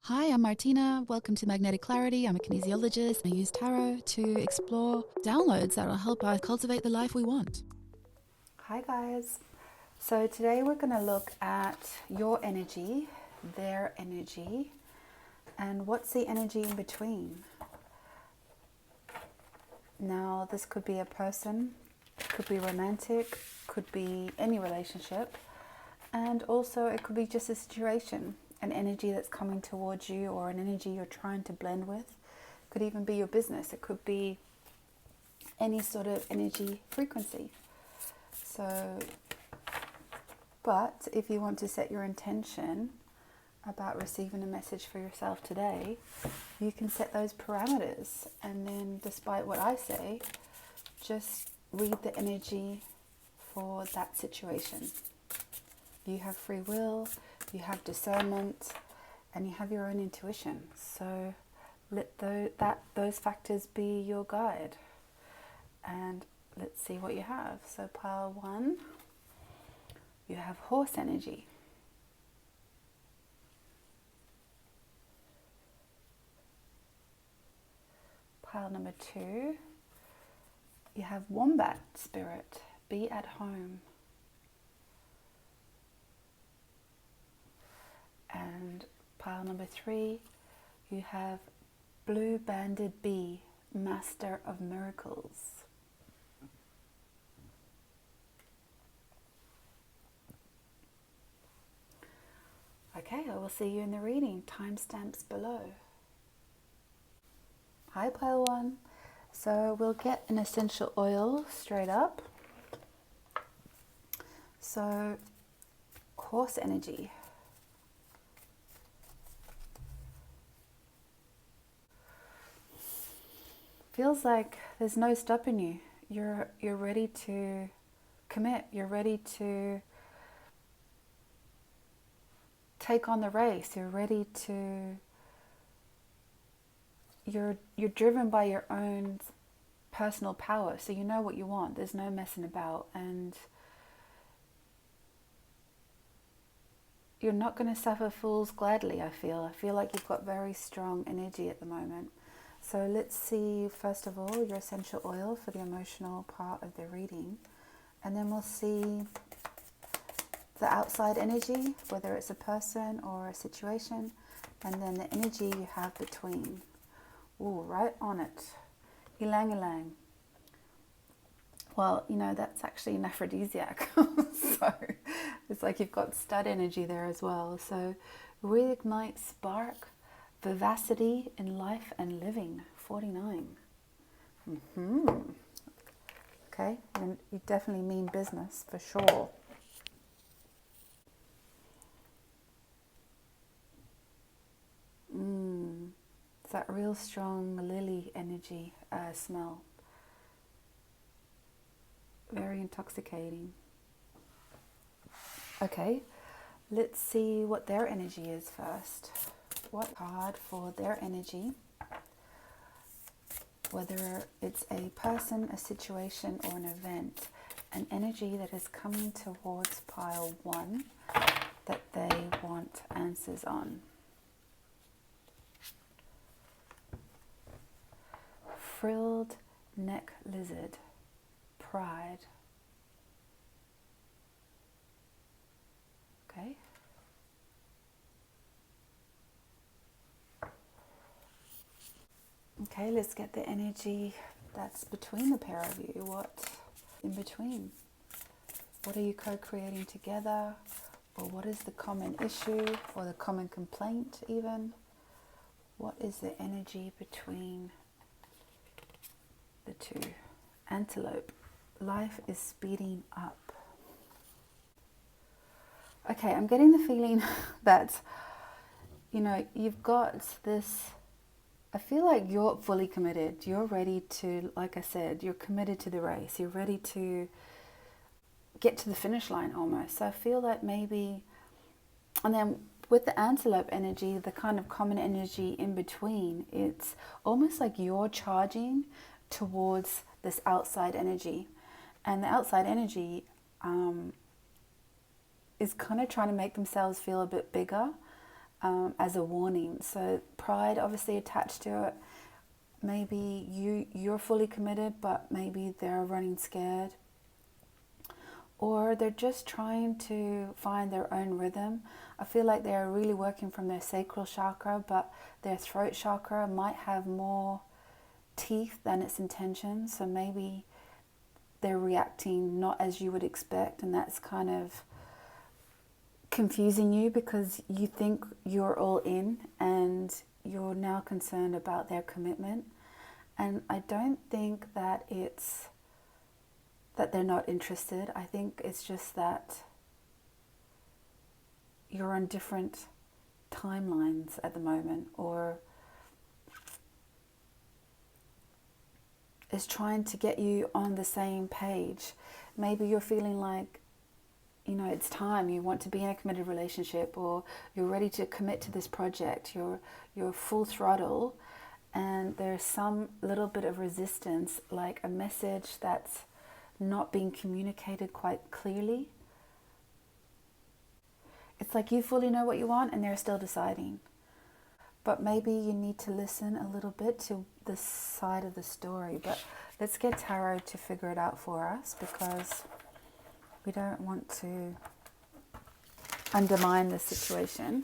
Hi, I'm Martina. Welcome to Magnetic Clarity. I'm a kinesiologist. I use tarot to explore downloads that will help us cultivate the life we want. Hi guys. So today we're going to look at your energy, their energy, and what's the energy in between. Now, this could be a person, could be romantic, could be any relationship, and also it could be just a situation, an energy that's coming towards you or an energy you're trying to blend with. It could even be your business. It could be any sort of energy frequency. But if you want to set your intention about receiving a message for yourself today, you can set those parameters. And then despite what I say, just read the energy for that situation. You have free will, you have discernment, and you have your own intuition. So let those factors be your guide. And let's see what you have. So pile 1, you have horse energy. Pile number 2, you have wombat spirit, be at home. And pile number 3, you have blue banded bee, master of miracles. Okay, I will see you in the reading. Timestamps below. Hi, pile 1. So we'll get an essential oil straight up. So, horse energy. Feels like there's no stopping you. You're ready to commit. You're ready to take on the race. You're ready to, you're driven by your own personal power, so you know what you want. There's no messing about, and you're not going to suffer fools gladly. I feel like you've got very strong energy at the moment. So let's see, first of all, your essential oil for the emotional part of the reading, and then we'll see the outside energy, whether it's a person or a situation, and then the energy you have between. Ooh, right on it. Ylang ylang. Well, that's actually an aphrodisiac. So it's like you've got stud energy there as well. So reignite spark, vivacity in life and living, 49. Okay, and you definitely mean business for sure. It's that real strong lily energy smell. Very intoxicating. Okay, let's see what their energy is first. What card for their energy? Whether it's a person, a situation, or an event, an energy that is coming towards pile 1 that they want answers on. Frilled neck lizard, pride. Okay. Okay, let's get the energy that's between the pair of you. What in between? What are you co-creating together? Or what is the common issue or the common complaint even? What is the energy between the two? Antelope. Life is speeding up. Okay, I'm getting the feeling that, you've got this. I feel like you're fully committed. You're ready to, like I said, you're committed to the race. You're ready to get to the finish line almost. So I feel that maybe, and then with the antelope energy, the kind of common energy in between, it's almost like you're charging towards this outside energy. And the outside energy is kind of trying to make themselves feel a bit bigger as a warning. So pride obviously attached to it. Maybe you're fully committed, but maybe they're running scared, or they're just trying to find their own rhythm. I feel like they're really working from their sacral chakra, but their throat chakra might have more teeth than its intention. So maybe they're reacting not as you would expect, and that's kind of confusing you because you think you're all in and you're now concerned about their commitment. And I don't think that it's that they're not interested. I think it's just that you're on different timelines at the moment, or is trying to get you on the same page. Maybe you're feeling like, it's time, you want to be in a committed relationship, or you're ready to commit to this project, you're full throttle, and there's some little bit of resistance, like a message that's not being communicated quite clearly. It's like you fully know what you want and they're still deciding. But maybe you need to listen a little bit to this side of the story. But let's get tarot to figure it out for us, because we don't want to undermine the situation.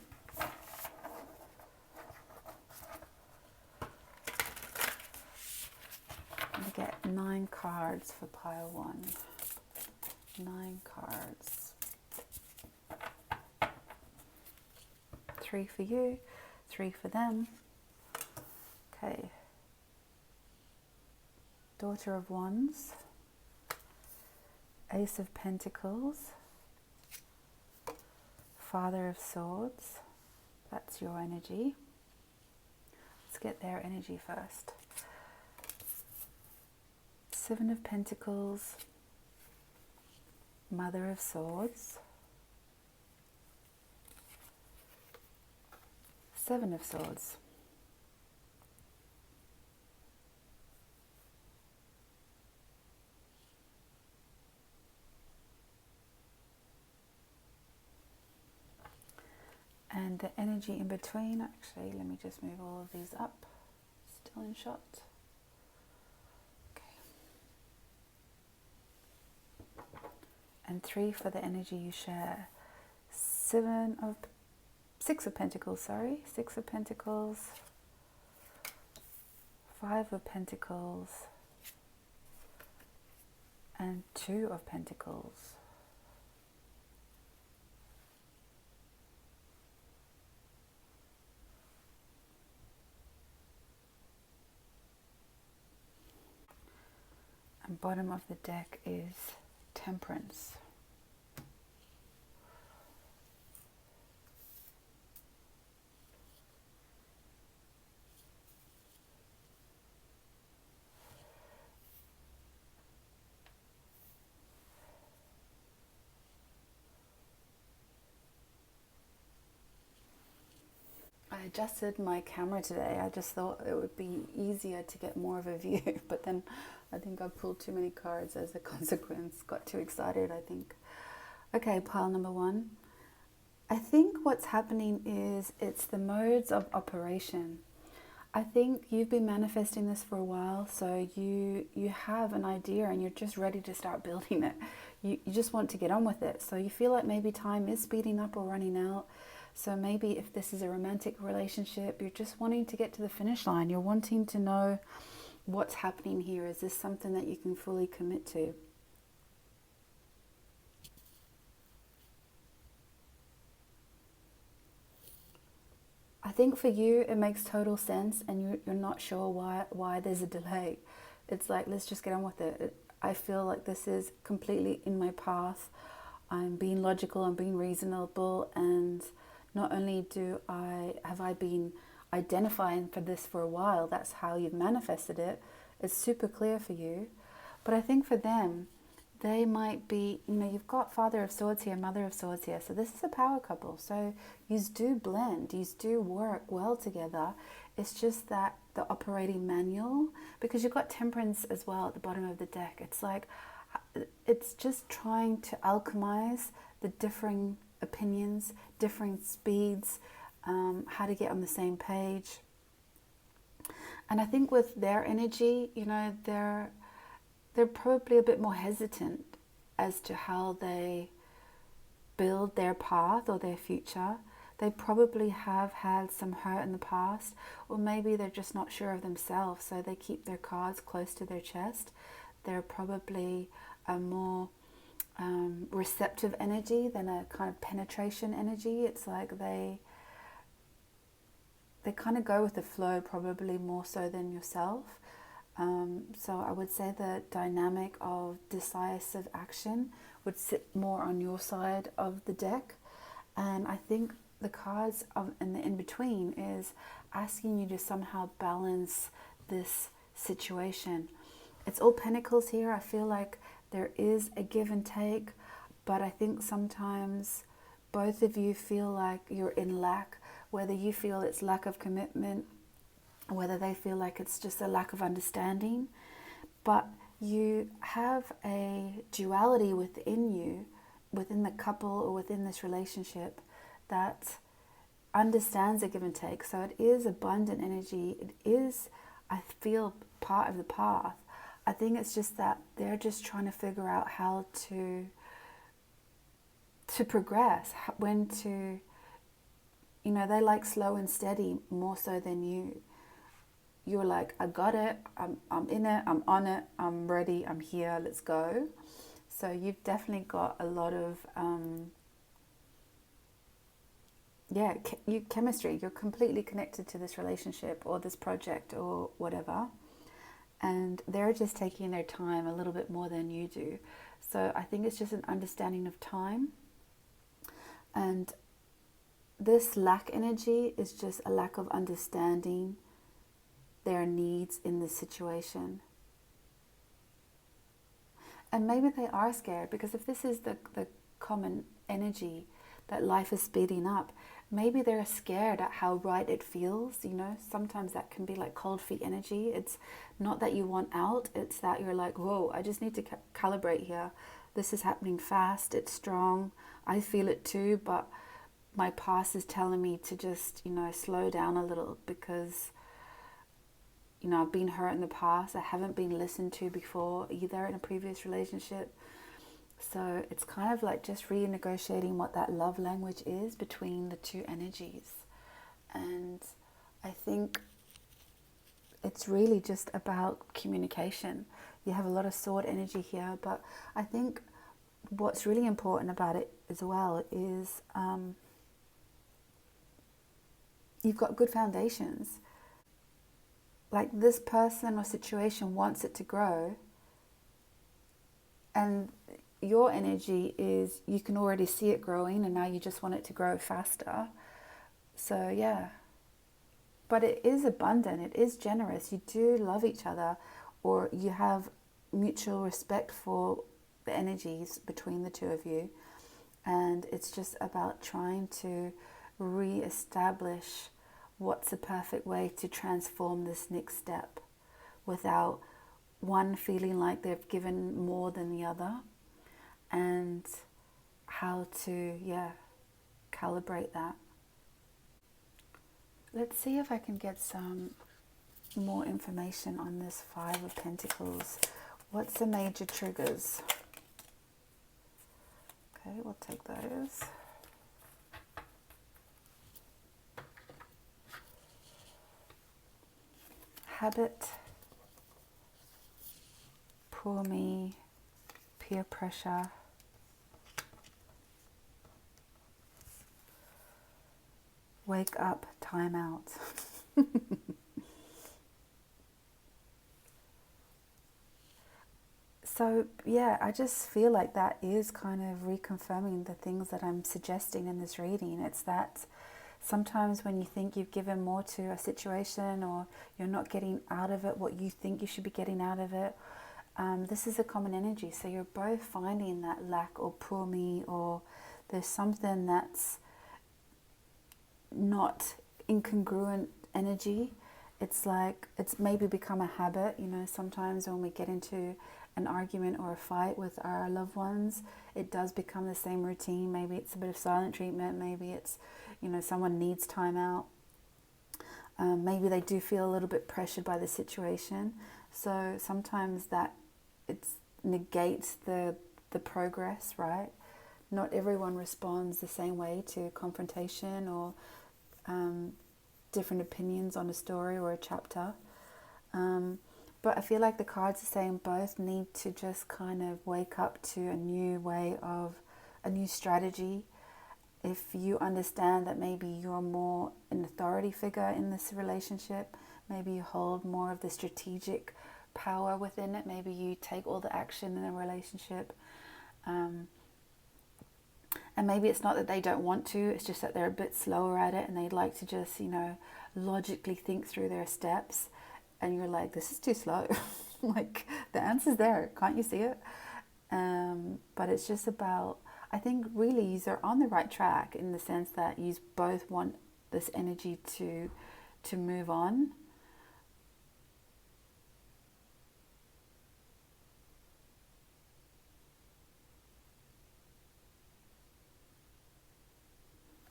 We get 9 cards for pile 1. 9 cards. 3 for you, 3 for them. Okay. Daughter of Wands. Ace of Pentacles. Father of Swords. That's your energy. Let's get their energy first. 7 of Pentacles. Mother of Swords. 7 of Swords. And the energy in between, actually, let me just move all of these up. Still in shot. Okay. And 3 for the energy you share. 6 of Pentacles, 6 of Pentacles. 5 of Pentacles. And 2 of Pentacles. And bottom of the deck is Temperance. I adjusted my camera today. I just thought it would be easier to get more of a view, but then I think I pulled too many cards as a consequence. Got too excited, I think. Okay, pile number 1. I think what's happening is it's the modes of operation. I think you've been manifesting this for a while, so you have an idea and you're just ready to start building it. You just want to get on with it. So you feel like maybe time is speeding up or running out. So maybe if this is a romantic relationship, you're just wanting to get to the finish line. You're wanting to know what's happening here. Is this something that you can fully commit to? I think for you, it makes total sense, and you're not sure why there's a delay. It's like, let's just get on with it. I feel like this is completely in my path. I'm being logical, I'm being reasonable, and not only have I been identifying for this for a while, that's how you've manifested it. It's super clear for you. But I think for them, they might be, you've got Father of Swords here, Mother of Swords here. So this is a power couple. So you do blend, you do work well together. It's just that the operating manual, because you've got Temperance as well at the bottom of the deck. It's like, it's just trying to alchemize the differing opinions, differing speeds, how to get on the same page. And I think with their energy, they're probably a bit more hesitant as to how they build their path or their future. They probably have had some hurt in the past, or maybe they're just not sure of themselves, so they keep their cards close to their chest. They're probably a more receptive energy than a kind of penetration energy. It's like they kind of go with the flow, probably more so than yourself. So I would say the dynamic of decisive action would sit more on your side of the deck. And I think the cards in the in-between is asking you to somehow balance this situation. It's all pentacles here. I feel like there is a give and take, but I think sometimes both of you feel like you're in lack, whether you feel it's lack of commitment, whether they feel like it's just a lack of understanding. But you have a duality within you, within the couple or within this relationship, that understands a give and take. So it is abundant energy. It is, I feel, part of the path. I think it's just that they're just trying to figure out how to progress, when to, they like slow and steady more so than you. You're like, I got it, I'm in it, I'm on it, I'm ready, I'm here, let's go. So you've definitely got a lot of, chemistry. You're completely connected to this relationship or this project or whatever. And they're just taking their time a little bit more than you do. So I think it's just an understanding of time. And this lack energy is just a lack of understanding their needs in this situation. And maybe they are scared, because if this is the common energy, that life is speeding up, maybe they're scared at how right it feels. Sometimes that can be like cold feet energy. It's not that you want out, it's that you're like, whoa, I just need to calibrate here. This is happening fast, it's strong, I feel it too, but my past is telling me to just, slow down a little, because I've been hurt in the past. I haven't been listened to before either in a previous relationship. So it's kind of like just renegotiating what that love language is between the two energies. And I think it's really just about communication. You have a lot of sword energy here, but I think what's really important about it as well is you've got good foundations. Like, this person or situation wants it to grow, and your energy is you can already see it growing, and now you just want it to grow faster. So yeah, but it is abundant, it is generous. You do love each other, or you have mutual respect for the energies between the two of you, and it's just about trying to re-establish what's the perfect way to transform this next step without one feeling like they've given more than the other, and how to calibrate that. Let's see if I can get some more information on this Five of Pentacles. What's the major triggers? Okay, we'll take those. Habit, poor me, peer pressure, wake up, time out. So yeah, I just feel like that is kind of reconfirming the things that I'm suggesting in this reading. It's that sometimes when you think you've given more to a situation, or you're not getting out of it what you think you should be getting out of it, this is a common energy. So you're both finding that lack or poor me, or there's something that's not incongruent energy. It's like it's maybe become a habit. Sometimes when we get into an argument or a fight with our loved ones, it does become the same routine. Maybe it's a bit of silent treatment, maybe it's someone needs time out. Maybe they do feel a little bit pressured by the situation. So sometimes that it negates the progress, right? Not everyone responds the same way to confrontation or different opinions on a story or a chapter. But I feel like the cards are saying both need to just kind of wake up to a new strategy. If you understand that maybe you're more an authority figure in this relationship, maybe you hold more of the strategic power within it, maybe you take all the action in a relationship. And maybe it's not that they don't want to, it's just that they're a bit slower at it and they'd like to just, logically think through their steps. And you're like, this is too slow. Like, the answer's there. Can't you see it? But it's just about, I think really you're on the right track in the sense that you both want this energy to move on.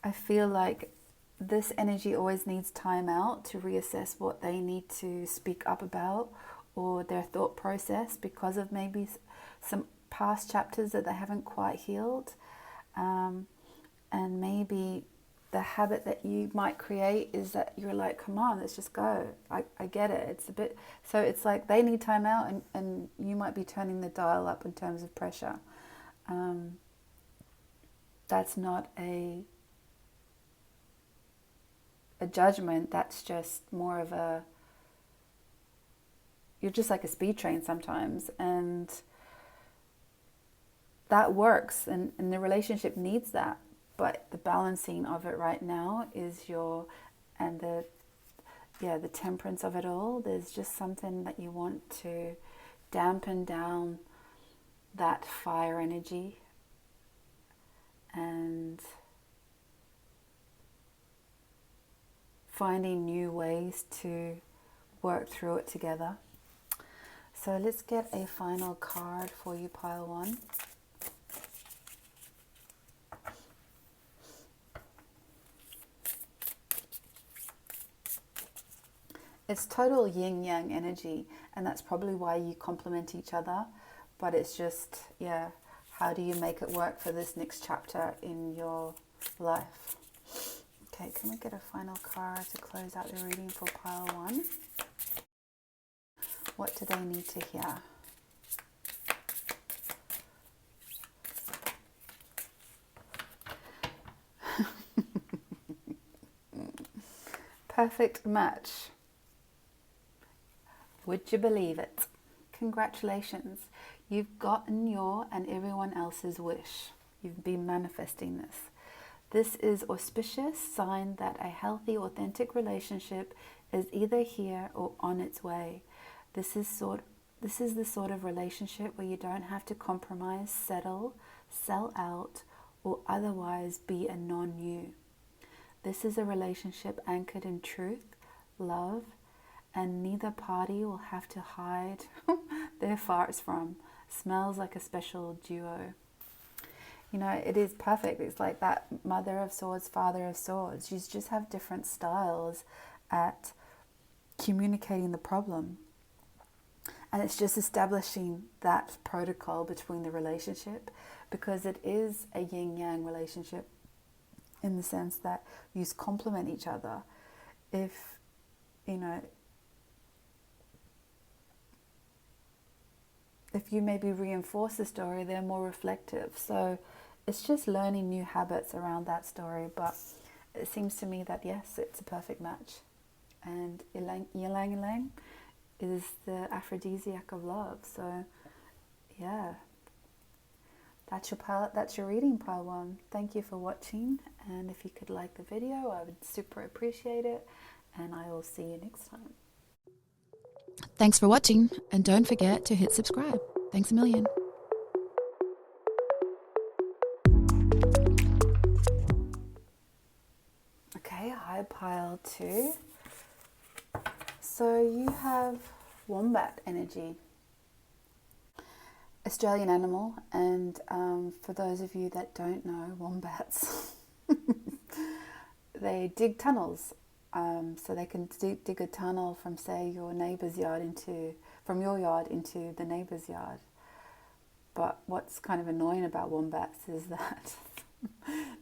I feel like this energy always needs time out to reassess what they need to speak up about or their thought process because of maybe some past chapters that they haven't quite healed. And maybe the habit that you might create is that you're like, come on, let's just go. I get it. It's a bit, so it's like they need time out and you might be turning the dial up in terms of pressure. That's not a judgment, that's just more of you're just like a speed train sometimes, and that works, and the relationship needs that, but the balancing of it right now is the temperance of it all. There's just something that you want to dampen down that fire energy and finding new ways to work through it together. So let's get a final card for you, pile one. It's total yin-yang energy, and that's probably why you complement each other, but it's just, how do you make it work for this next chapter in your life? Okay, can we get a final card to close out the reading for pile one? What do they need to hear? Perfect match. Would you believe it? Congratulations. You've gotten your and everyone else's wish. You've been manifesting this. This is auspicious sign that a healthy, authentic relationship is either here or on its way. This is the sort of relationship where you don't have to compromise, settle, sell out, or otherwise be a non-you. This is a relationship anchored in truth, love, and neither party will have to hide their farts from. Smells like a special duo. It is perfect. It's like that Mother of Swords, Father of Swords. You just have different styles at communicating the problem. And it's just establishing that protocol between the relationship, because it is a yin-yang relationship in the sense that you complement each other. If you maybe reinforce the story, they're more reflective. So it's just learning new habits around that story. But it seems to me that, yes, it's a perfect match. And ylang ylang is the aphrodisiac of love. So, yeah. That's your reading, pile one. Thank you for watching. And if you could like the video, I would super appreciate it. And I will see you next time. Thanks for watching, and don't forget to hit subscribe. Thanks a million. Okay, hi pile two. So you have wombat energy, Australian animal, and for those of you that don't know, wombats they dig tunnels. So they can dig a tunnel from, say, your neighbour's yard from your yard into the neighbour's yard. But what's kind of annoying about wombats is that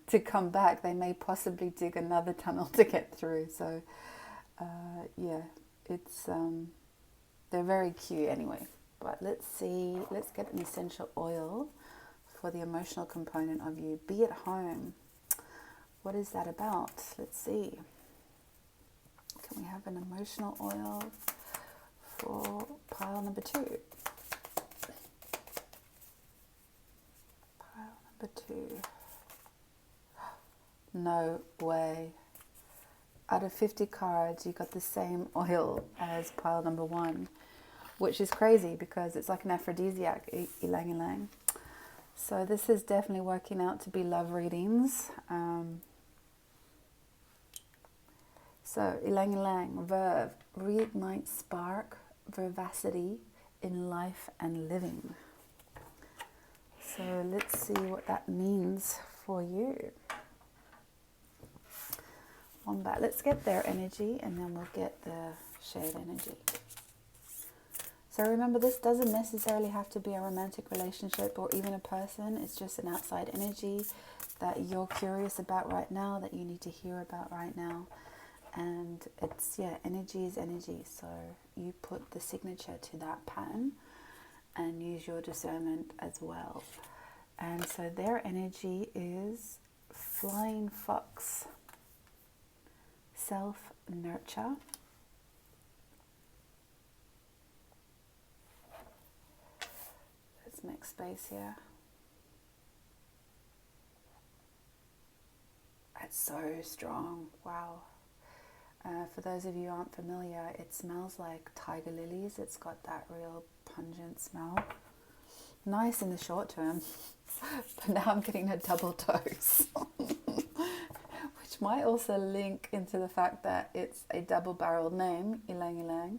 to come back, they may possibly dig another tunnel to get through. So, yeah, it's they're very cute anyway. But let's get an essential oil for the emotional component of you. Be at home. What is that about? Let's see. Can we have an emotional oil for pile number 2? Pile number 2. No way. Out of 50 cards, you got the same oil as pile number 1, which is crazy because it's like an aphrodisiac, ylang ylang. So this is definitely working out to be love readings. So, ylang ylang, verve, reignite spark, vivacity in life and living. So let's see what that means for you. Wombat, let's get their energy and then we'll get the shade energy. So remember, this doesn't necessarily have to be a romantic relationship or even a person. It's just an outside energy that you're curious about right now, that you need to hear about right now. And it's, yeah, energy is energy. So you put the signature to that pattern and use your discernment as well. And so their energy is flying fox, self-nurture, let's make space here. That's so strong. Wow. For those of you who aren't familiar, it smells like tiger lilies. It's got that real pungent smell. Nice in the short term, but now I'm getting a double dose, which might also link into the fact that it's a double-barreled name, ylang ylang,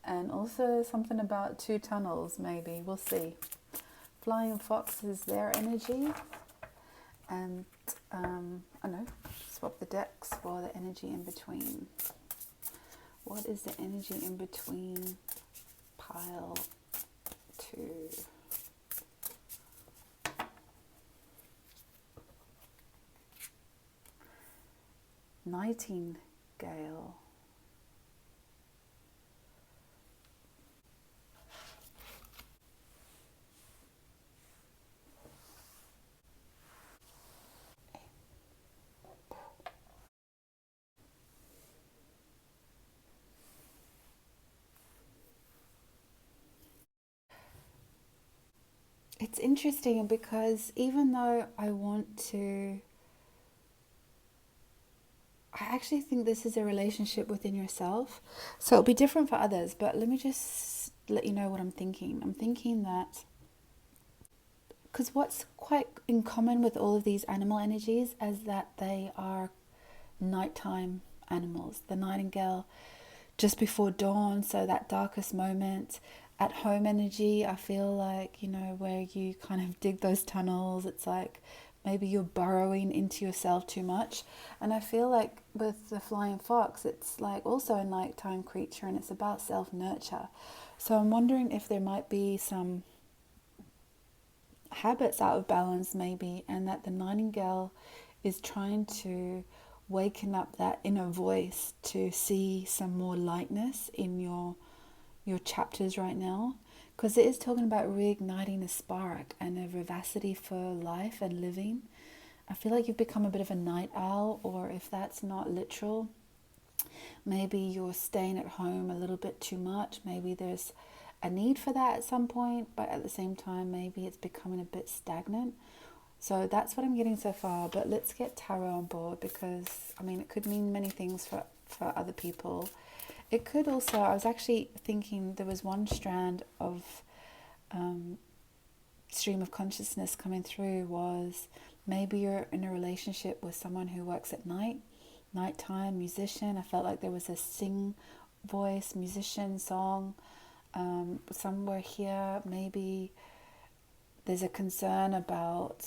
and also something about 2 tunnels, maybe. We'll see. Flying fox is their energy, and I know, swap the decks for the energy in between. What is the energy in between pile 2? Nightingale. It's interesting because even though I actually think this is a relationship within yourself. So it'll be different for others, but let me just let you know what I'm thinking. I'm thinking that, because what's quite in common with all of these animal energies is that they are nighttime animals. The nightingale just before dawn, so that darkest moment. At home energy, I feel like, where you kind of dig those tunnels, it's like maybe you're burrowing into yourself too much. And I feel like with the flying fox, it's like also a nighttime creature and it's about self-nurture. So I'm wondering if there might be some habits out of balance maybe, and that the nightingale is trying to waken up that inner voice to see some more lightness in your chapters right now, because it is talking about reigniting a spark and a vivacity for life and living. I feel like you've become a bit of a night owl, or if that's not literal, maybe you're staying at home a little bit too much. Maybe there's a need for that at some point, but at the same time maybe it's becoming a bit stagnant. So that's what I'm getting so far. But let's get tarot on board, because it could mean many things for other people. It could also, I was actually thinking there was one strand of stream of consciousness coming through, was maybe you're in a relationship with someone who works at nighttime, musician. I felt like there was a sing voice, musician, song somewhere here. Maybe there's a concern about,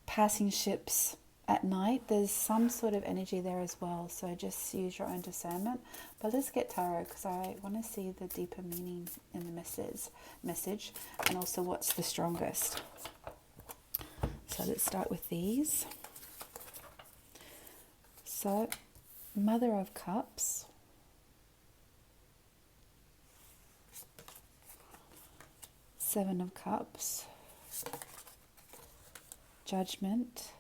passing ships at night. There's some sort of energy there as well, so just use your own discernment. But let's get tarot, because I want to see the deeper meaning in the message and also what's the strongest. So let's start with these. So Mother of Cups, Seven of Cups, Judgment,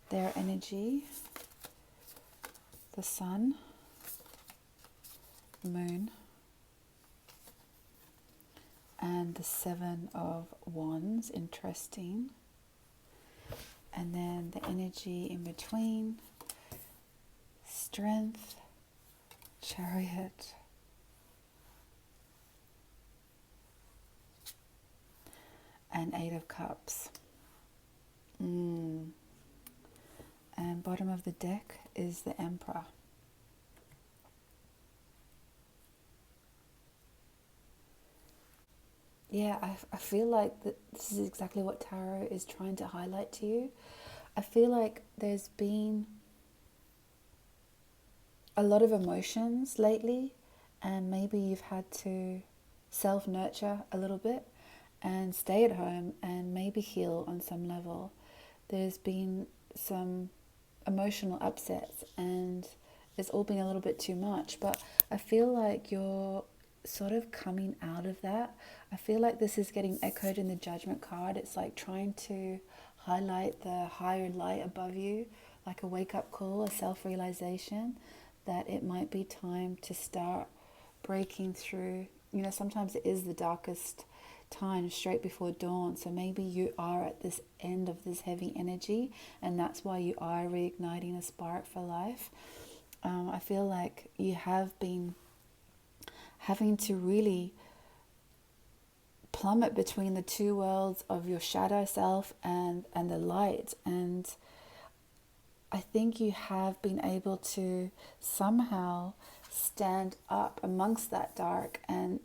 their energy, the Sun, Moon, and the Seven of Wands. Interesting. And then the energy in between, Strength, Chariot, and Eight of Cups. And bottom of the deck is the Emperor. Yeah, I feel like this is exactly what tarot is trying to highlight to you. I feel like there's been a lot of emotions lately, and maybe you've had to self-nurture a little bit and stay at home and maybe heal on some level. There's been some emotional upsets and it's all been a little bit too much, but I feel like you're sort of coming out of that. I feel like this is getting echoed in the Judgment card. It's like trying to highlight the higher light above you, like a wake-up call, a self-realization that it might be time to start breaking through. You know, sometimes it is the darkest time, straight before dawn. So maybe you are at this end of this heavy energy, and that's why you are reigniting a spark for life. I feel like you have been having to really plummet between the two worlds of your shadow self and the light. And I think you have been able to somehow stand up amongst that dark and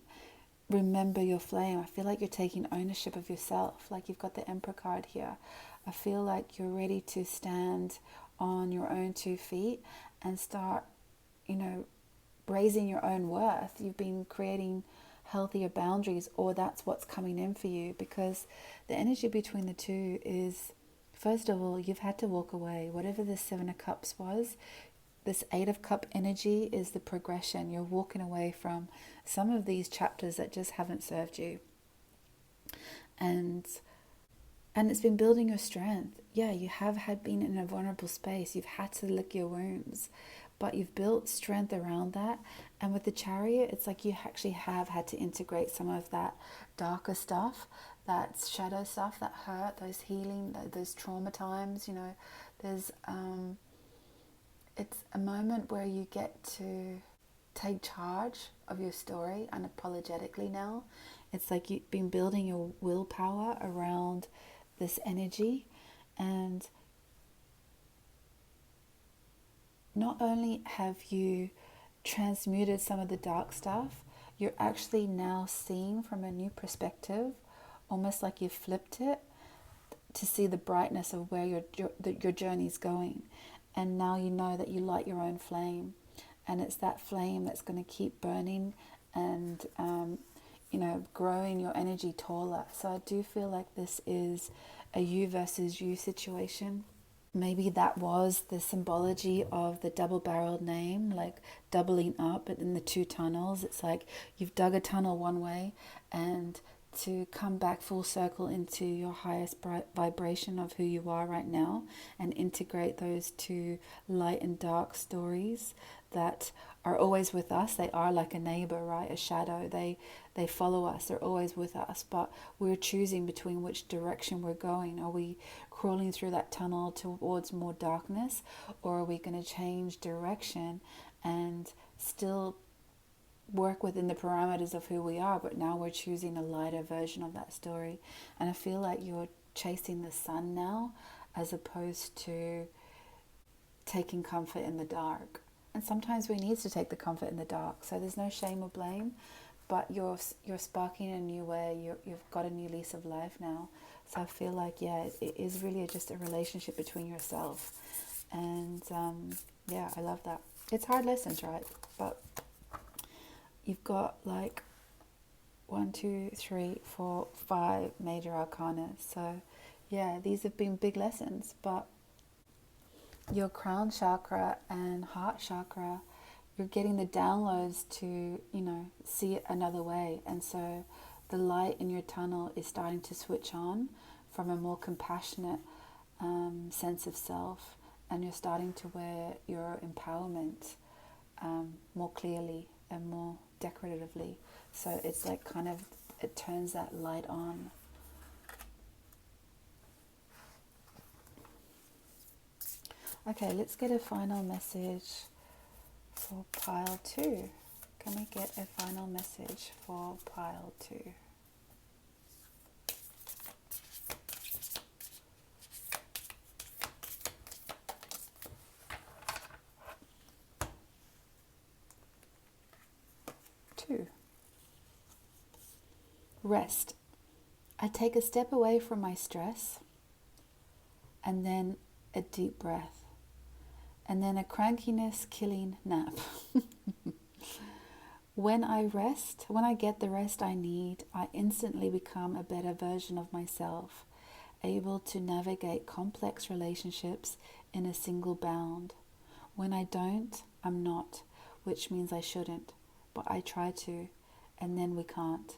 remember your flame. I feel like you're taking ownership of yourself. Like you've got the Emperor card here. I feel like you're ready to stand on your own 2 feet and start, raising your own worth. You've been creating healthier boundaries, or that's what's coming in for you, because the energy between the two is, first of all, you've had to walk away. Whatever the Seven of Cups was, this Eight of Cup energy is the progression. You're walking away from some of these chapters that just haven't served you. And it's been building your strength. Yeah, you have been in a vulnerable space. You've had to lick your wounds, but you've built strength around that. And with the Chariot, it's like you actually have had to integrate some of that darker stuff, that shadow stuff, that hurt, those healing, those trauma times. There's it's a moment where you get to take charge of your story unapologetically now. It's like you've been building your willpower around this energy, and not only have you transmuted some of the dark stuff, you're actually now seeing from a new perspective, almost like you've flipped it to see the brightness of where your journey's going. And now you know that you light your own flame, and it's that flame that's going to keep burning and growing your energy taller. So I do feel like this is a you versus you situation. Maybe that was the symbology of the double-barreled name, like doubling up in the 2 tunnels. It's like you've dug a tunnel one way, and to come back full circle into your highest vibration of who you are right now, and integrate those 2 light and dark stories that are always with us. They are like a neighbor, right? A shadow. They follow us. They're always with us, but we're choosing between which direction we're going. Are we crawling through that tunnel towards more darkness, or are we going to change direction and still work within the parameters of who we are, but now we're choosing a lighter version of that story? And I feel like you're chasing the sun now, as opposed to taking comfort in the dark. And sometimes we need to take the comfort in the dark, so there's no shame or blame. but you're sparking in a new way. You've got a new lease of life now. So I feel like, yeah, it is really just a relationship between yourself. And yeah, I love that. It's hard lessons, right? But you've got like 1, 2, 3, 4, 5 major arcana. So yeah, these have been big lessons. But your crown chakra and heart chakra, you're getting the downloads to, see it another way. And so the light in your tunnel is starting to switch on from a more compassionate sense of self, and you're starting to wear your empowerment more clearly and more decoratively. So it's like it turns that light on. Okay, let's get a final message for pile 2. Can we get a final message for pile 2? Rest. I take a step away from my stress, and then a deep breath, and then a crankiness killing nap. When I get the rest I need, I instantly become a better version of myself, able to navigate complex relationships in a single bound. When I don't, I'm not, which means I shouldn't, but I try to, and then we can't.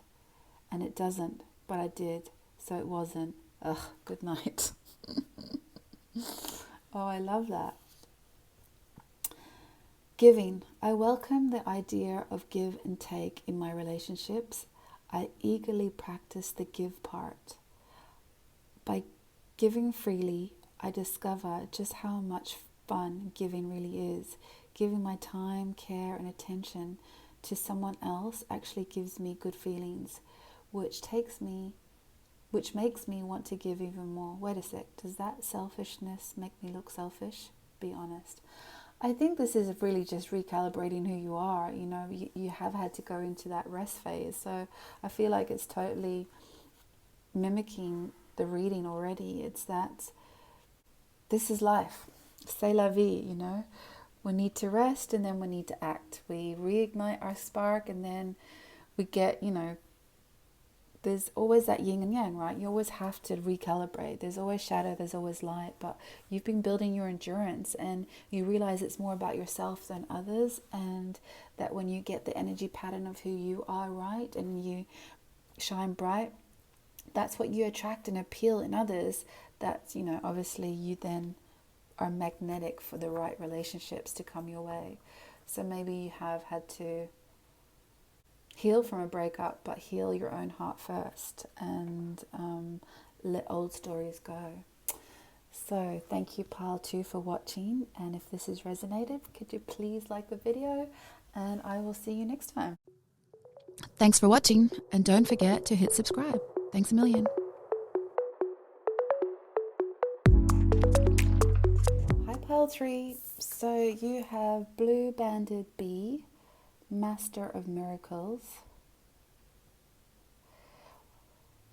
And it doesn't, but I did, so it wasn't. Ugh, good night. Oh, I love that. Giving. I welcome the idea of give and take in my relationships. I eagerly practice the give part. By giving freely, I discover just how much fun giving really is. Giving my time, care, and attention to someone else actually gives me good feelings, which makes me want to give even more. Wait a sec, does that selfishness make me look selfish? Be honest. I think this is really just recalibrating who you are. You have had to go into that rest phase. So I feel like it's totally mimicking the reading already. It's that this is life. C'est la vie, We need to rest, and then we need to act. We reignite our spark, and then we get, there's always that yin and yang, right? You always have to recalibrate. There's always shadow, there's always light, but you've been building your endurance, and you realize it's more about yourself than others, and that when you get the energy pattern of who you are, right, and you shine bright, that's what you attract and appeal in others. That's, obviously you then are magnetic for the right relationships to come your way. So maybe you have had to heal from a breakup, but heal your own heart first, and let old stories go. So thank you, pile 2, for watching, and if this has resonated, could you please like the video, and I will see you next time. Thanks for watching, and don't forget to hit subscribe. Thanks a million. Hi, pile 3. So you have blue banded bee, Master of Miracles.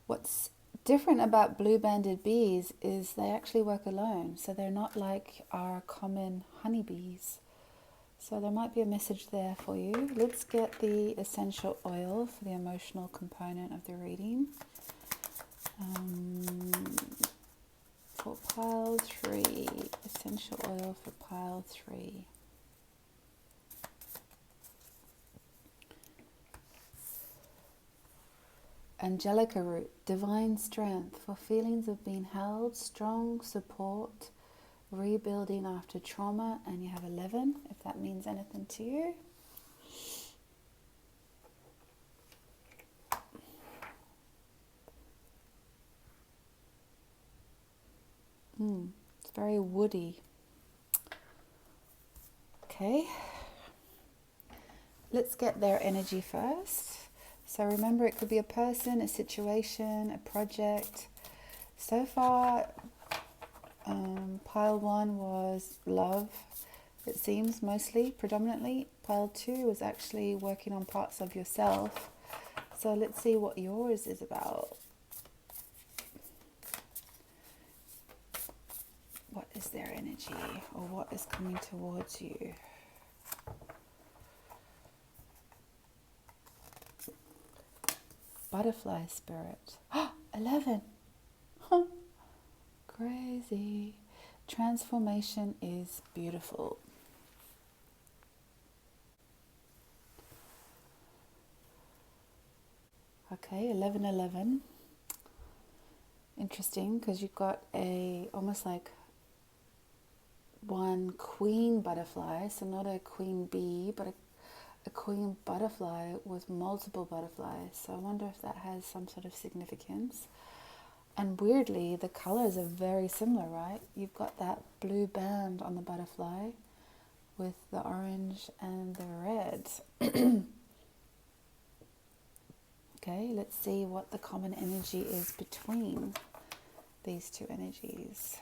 What's different about blue banded bees is they actually work alone. So they're not like our common honeybees. So there might be a message there for you. Let's get the essential oil for the emotional component of the reading. For pile 3, essential oil for pile 3. Angelica root, divine strength for feelings of being held, strong support, rebuilding after trauma, and you have 11, if that means anything to you. It's very woody. Okay, let's get their energy first. So remember, it could be a person, a situation, a project. So far, pile 1 was love, it seems, mostly, predominantly. Pile 2 was actually working on parts of yourself. So let's see what yours is about. What is their energy, or what is coming towards you? Butterfly spirit. 11. Huh. Crazy. Transformation is beautiful. Okay, 11. Interesting, because you've got almost like one queen butterfly, so not a queen bee, but a queen butterfly with multiple butterflies. So I wonder if that has some sort of significance. And weirdly, the colors are very similar, right? You've got that blue band on the butterfly with the orange and the red. Okay, let's see what the common energy is between these two energies.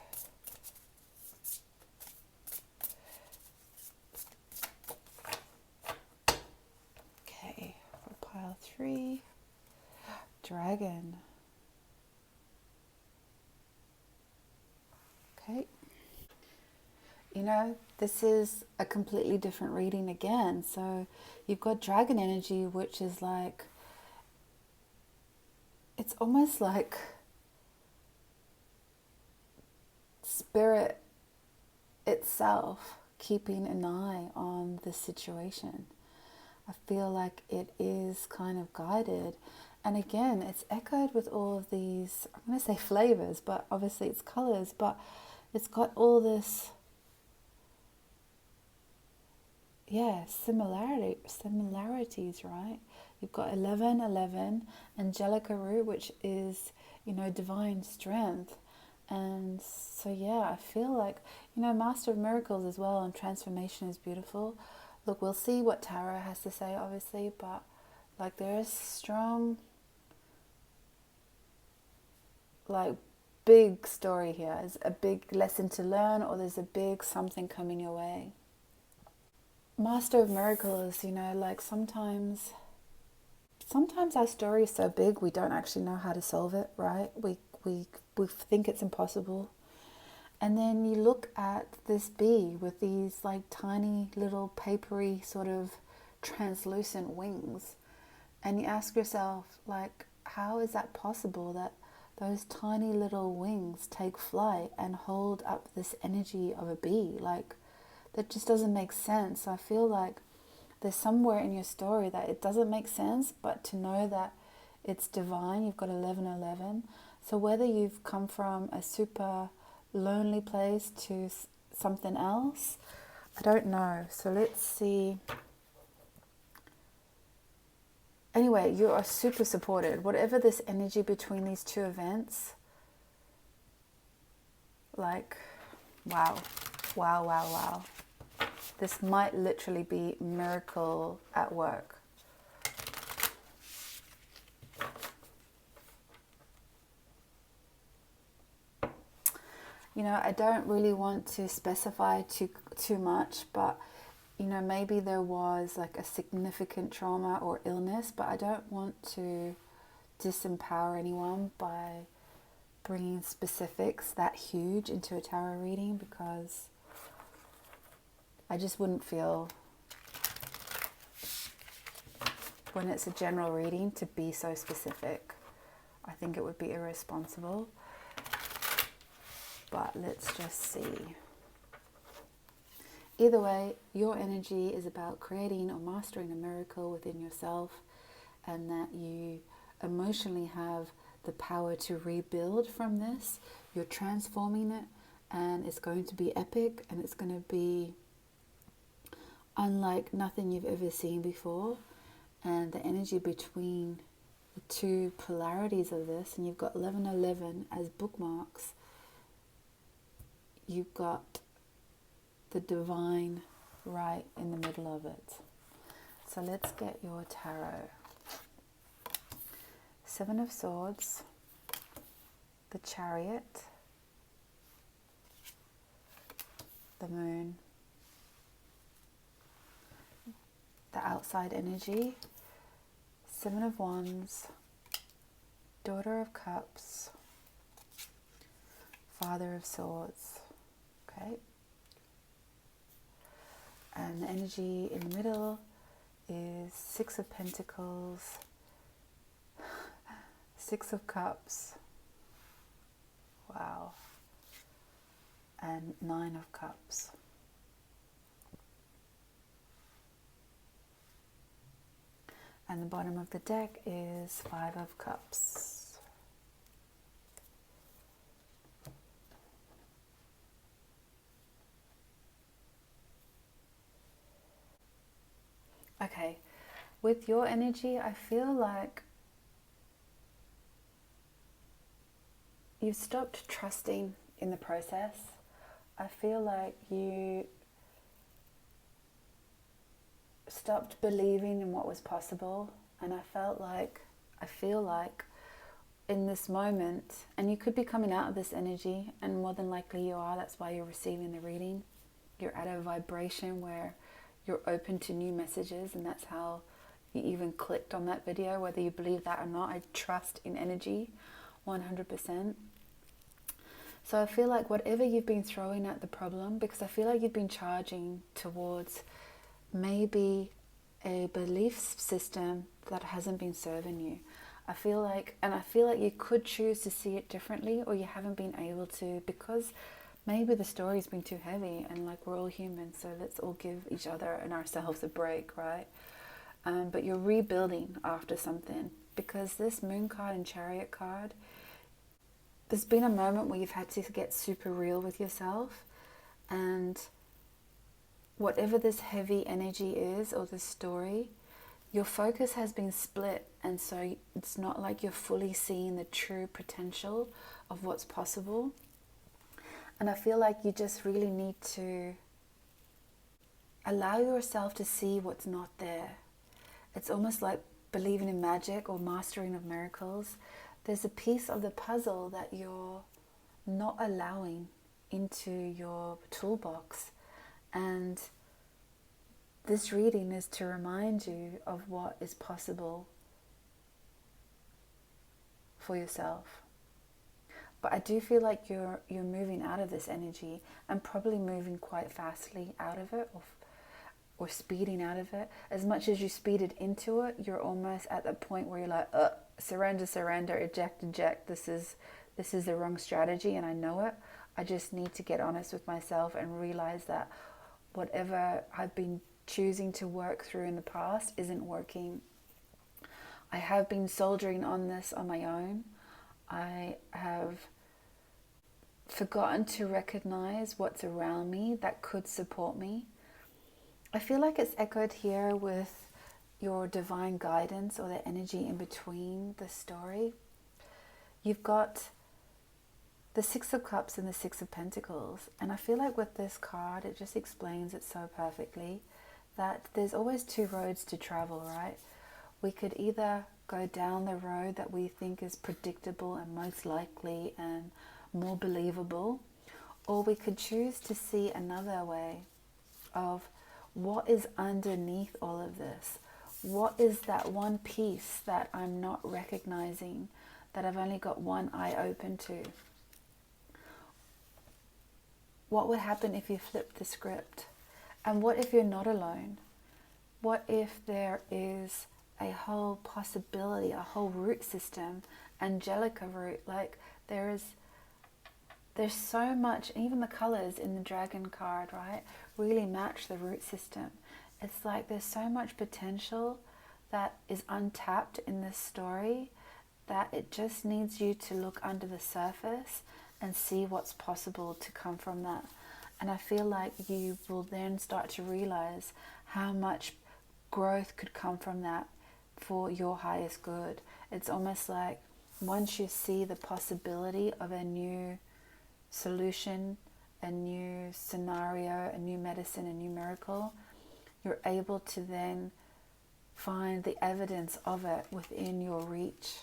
Okay, for pile 3, dragon. Okay. You know, this is a completely different reading again. So you've got dragon energy, which is like, it's almost like spirit itself keeping an eye on the situation. I feel like it is kind of guided. And again, it's echoed with all of these, I'm going to say flavors, but obviously it's colors, but it's got all this, similarities, right? You've got 11, Angelica root, which is, divine strength. And so, I feel like, Master of Miracles as well, and transformation is beautiful. Look, we'll see what Tarot has to say, obviously, but like there is strong, like big story here. There's a big lesson to learn, or there's a big something coming your way. Master of Miracles, like sometimes our story is so big we don't actually know how to solve it, right? We think it's impossible. And then you look at this bee with these like tiny little papery sort of translucent wings, and you ask yourself, like, how is that possible that those tiny little wings take flight and hold up this energy of a bee? Like, that just doesn't make sense. I feel like there's somewhere in your story that it doesn't make sense, but to know that it's divine, you've got 11. So whether you've come from a super lonely place to something else, I don't know. So let's see. Anyway, you are super supported. Whatever this energy between these two events, like, wow. This might literally be miracle at work. I don't really want to specify too much, but maybe there was like a significant trauma or illness, but I don't want to disempower anyone by bringing specifics that huge into a tarot reading, because I just wouldn't feel, when it's a general reading, to be so specific. I think it would be irresponsible. But let's just see. Either way, your energy is about creating or mastering a miracle within yourself, and that you emotionally have the power to rebuild from this. You're transforming it, and it's going to be epic, and it's going to be unlike nothing you've ever seen before. And the energy between the two polarities of this, and you've got 11 as bookmarks, you've got the divine right in the middle of it. So let's get your tarot. 7 of Swords, the Chariot, the Moon, the outside energy, Seven of Wands, Daughter of Cups, Father of Swords. Okay. And the energy in the middle is Six of Pentacles, Six of Cups, wow, and Nine of Cups. And the bottom of the deck is Five of Cups. Okay, with your energy, I feel like you've stopped trusting in the process. I feel like you stopped believing in what was possible, and I feel like in this moment, and you could be coming out of this energy, and more than likely you are, that's why you're receiving the reading. You're at a vibration where you're open to new messages, and that's how you even clicked on that video, whether you believe that or not. I trust in energy 100%. So I feel like whatever you've been throwing at the problem, because I feel like you've been charging towards maybe a belief system that hasn't been serving you. I feel like you could choose to see it differently, or you haven't been able to, because maybe the story's been too heavy, and like, we're all human, so let's all give each other and ourselves a break, right? But you're rebuilding after something, because this Moon card and Chariot card, there's been a moment where you've had to get super real with yourself, and whatever this heavy energy is, or this story, your focus has been split, and so it's not like you're fully seeing the true potential of what's possible. And I feel like you just really need to allow yourself to see what's not there. It's almost like believing in magic or mastering of miracles. There's a piece of the puzzle that you're not allowing into your toolbox. And this reading is to remind you of what is possible for yourself. But I do feel like you're moving out of this energy, and probably moving quite fastly out of it, or speeding out of it. As much as you speeded into it, you're almost at the point where you're like, surrender, eject. This is the wrong strategy, and I know it. I just need to get honest with myself and realize that whatever I've been choosing to work through in the past isn't working. I have been soldiering on this on my own. I have forgotten to recognize what's around me that could support me. I feel like it's echoed here with your divine guidance, or the energy in between the story. You've got the Six of Cups and the Six of Pentacles, and I feel like with this card, it just explains it so perfectly, that there's always two roads to travel, right? We could either go down the road that we think is predictable and most likely and more believable, or we could choose to see another way of what is underneath all of this. What is that one piece that I'm not recognizing, that I've only got one eye open to? What would happen if you flipped the script? And what if you're not alone? What if there is a whole possibility, a whole root system, Angelica root? Like, there's so much, even the colors in the dragon card, right, really match the root system. It's like there's so much potential that is untapped in this story, that it just needs you to look under the surface and see what's possible to come from that. And I feel like you will then start to realize how much growth could come from that for your highest good. It's almost like once you see the possibility of a new solution, a new scenario, a new medicine, a new miracle, you're able to then find the evidence of it within your reach.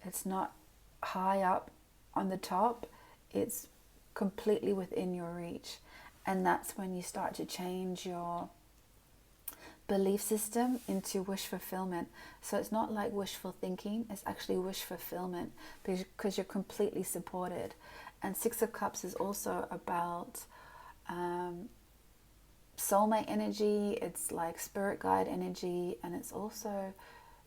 It's not high up on the top, it's completely within your reach. And that's when you start to change your belief system into wish fulfillment. So it's not like wishful thinking, it's actually wish fulfillment because you're completely supported. And Six of Cups is also about soulmate energy, it's like spirit guide energy, and it's also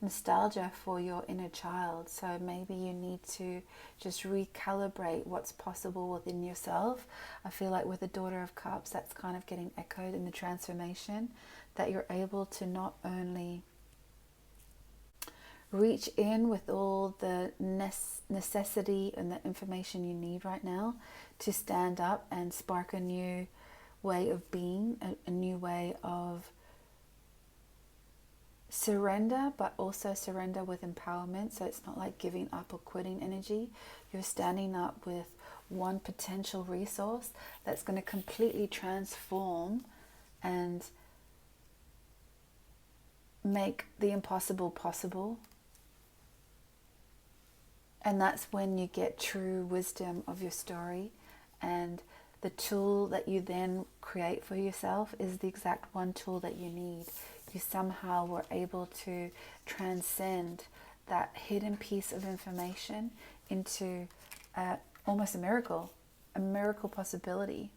nostalgia for your inner child. So maybe you need to just recalibrate what's possible within yourself. I feel like with the Daughter of Cups, that's kind of getting echoed in the transformation, that you're able to not only reach in with all the necessity and the information you need right now to stand up and spark a new way of being, a new way of surrender, but also surrender with empowerment. So it's not like giving up or quitting energy. You're standing up with one potential resource that's going to completely transform and make the impossible possible. And that's when you get true wisdom of your story, and the tool that you then create for yourself is the exact one tool that you need. You somehow were able to transcend that hidden piece of information into almost a miracle possibility.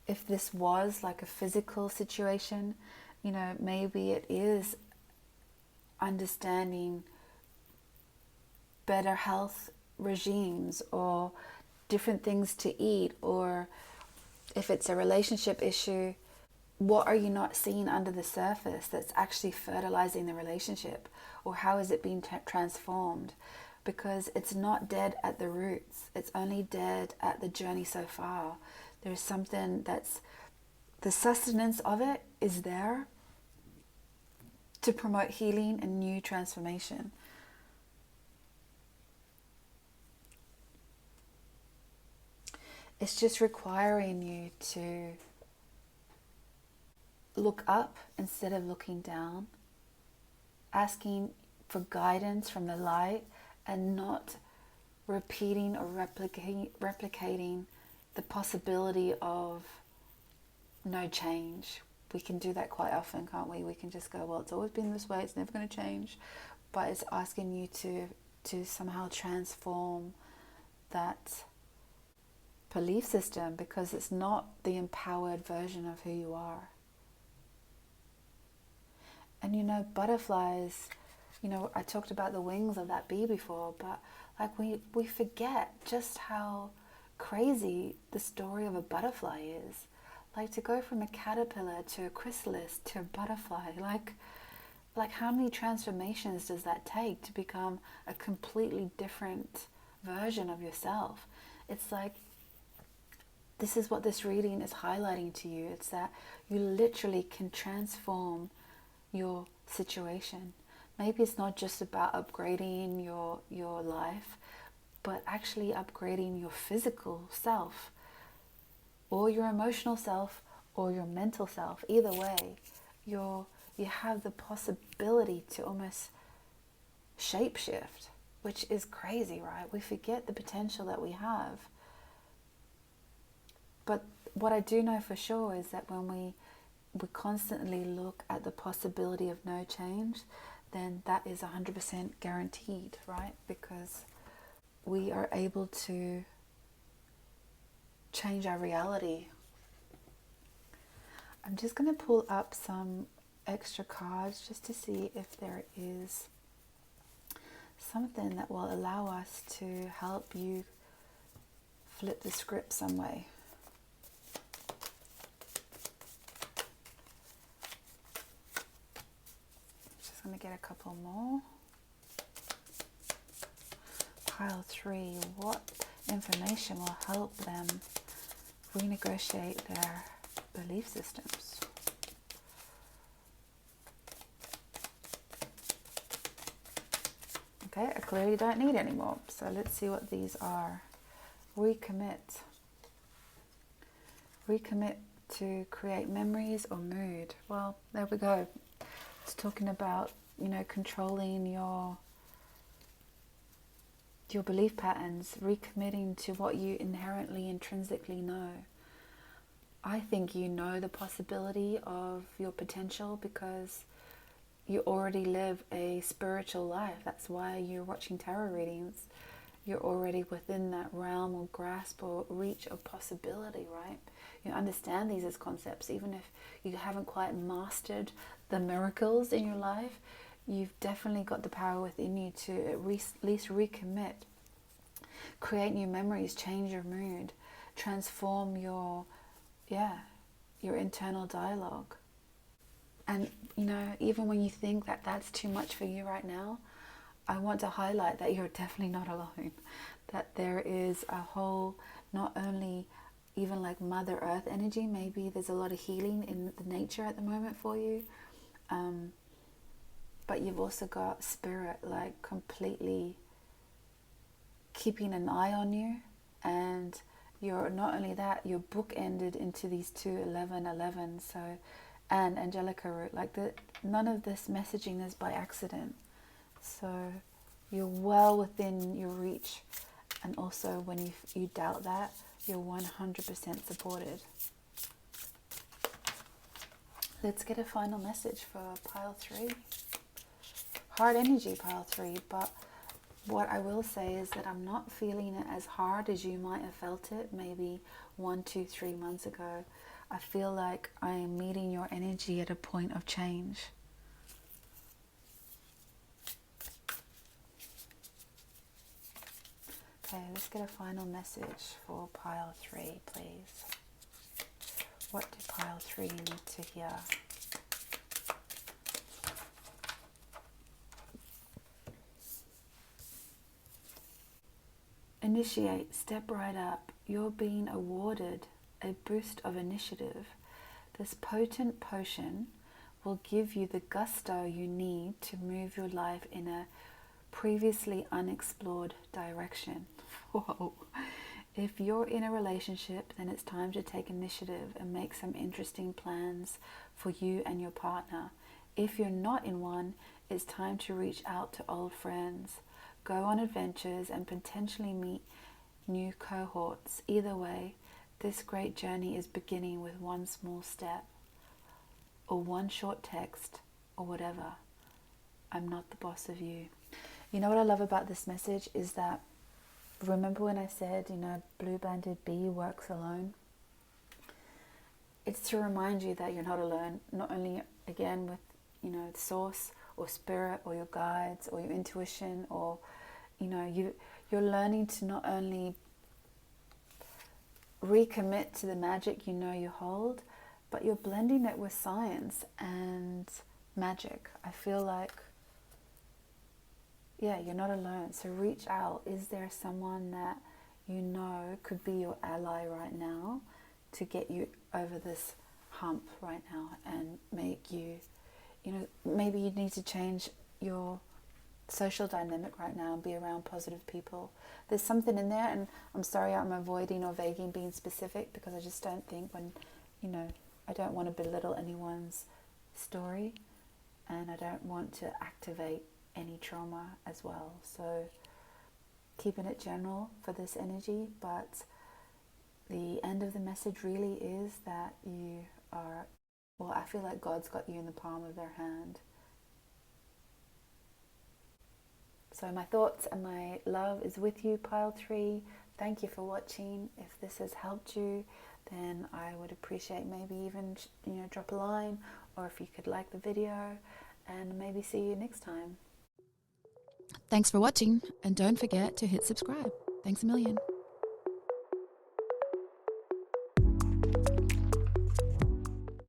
If this was like a physical situation, you know, maybe it is understanding better health regimes or different things to eat, or if it's a relationship issue, what are you not seeing under the surface that's actually fertilizing the relationship, or how is it being transformed? Because it's not dead at the roots, it's only dead at the journey so far. There's something that's, the sustenance of it is there to promote healing and new transformation. It's just requiring you to look up instead of looking down, asking for guidance from the light, and not repeating or replicating the possibility of no change. We can do that quite often, can't we? We can just go, well, it's always been this way, it's never going to change. But it's asking you to somehow transform that belief system, because it's not the empowered version of who you are. And you know, butterflies, you know, I talked about the wings of that bee before, but like we forget just how crazy the story of a butterfly is. Like, to go from a caterpillar to a chrysalis to a butterfly, like how many transformations does that take to become a completely different version of yourself? It's like, this is what this reading is highlighting to you. It's that you literally can transform your situation. Maybe it's not just about upgrading your life, but actually upgrading your physical self, or your emotional self, or your mental self. Either way, you have the possibility to almost shapeshift, which is crazy, right? We forget the potential that we have. But what I do know for sure is that when we constantly look at the possibility of no change, then that is 100% guaranteed, right? Because we are able to change our reality. I'm just going to pull up some extra cards just to see if there is something that will allow us to help you flip the script some way. Just going to get a couple more. Pile 3, what information will help them renegotiate their belief systems? Okay, I clearly don't need any more. So let's see what these are. Recommit. Recommit to create memories or mood. Well, there we go. It's talking about, you know, controlling your your belief patterns, recommitting to what you inherently, intrinsically know. I think you know the possibility of your potential because you already live a spiritual life. That's why you're watching tarot readings. You're already within that realm or grasp or reach of possibility, right? You understand these as concepts. Even if you haven't quite mastered the miracles in your life, you've definitely got the power within you to at least recommit, create new memories, change your mood, transform your internal dialogue. And even when you think that that's too much for you right now, I want to highlight that you're definitely not alone. That there is a whole, not only even like Mother Earth energy, maybe there's a lot of healing in the nature at the moment for you. But you've also got spirit like completely keeping an eye on you. And you're not only that, you're bookended into these 2-11-11. So, and Angelica root, like none of this messaging is by accident. So you're well within your reach. And also when you doubt that, you're 100% supported. Let's get a final message for pile 3. Hard energy, pile 3. But what I will say is that I'm not feeling it as hard as you might have felt it maybe 1, 2, 3 months ago. I feel like I am meeting your energy at a point of change. Okay, let's get a final message for pile 3, please. What do pile 3 need to hear? Initiate, step right up. You're being awarded a boost of initiative. This potent potion will give you the gusto you need to move your life in a previously unexplored direction. Whoa. If you're in a relationship, then it's time to take initiative and make some interesting plans for you and your partner. If you're not in one, it's time to reach out to old friends. Go on adventures and potentially meet new cohorts. Either way, this great journey is beginning with one small step, or one short text, or whatever. I'm not the boss of you. You know what I love about this message is that, remember when I said, blue-banded bee works alone? It's to remind you that you're not alone, not only, again, with, the source or spirit or your guides or your intuition, or, you're learning to not only recommit to the magic you hold, but you're blending it with science and magic. I feel like, you're not alone. So reach out. Is there someone that could be your ally right now to get you over this hump right now and make you, maybe you need to change your social dynamic right now and be around positive people. There's something in there, and I'm sorry I'm avoiding or vaguing being specific because I just don't think I don't want to belittle anyone's story, and I don't want to activate any trauma as well. So keeping it general for this energy, but the end of the message really is that you are, I feel like God's got you in the palm of their hand. So my thoughts and my love is with you, pile 3. Thank you for watching. If this has helped you, then I would appreciate maybe even, drop a line, or if you could like the video, and maybe see you next time. Thanks for watching, and don't forget to hit subscribe. Thanks a million.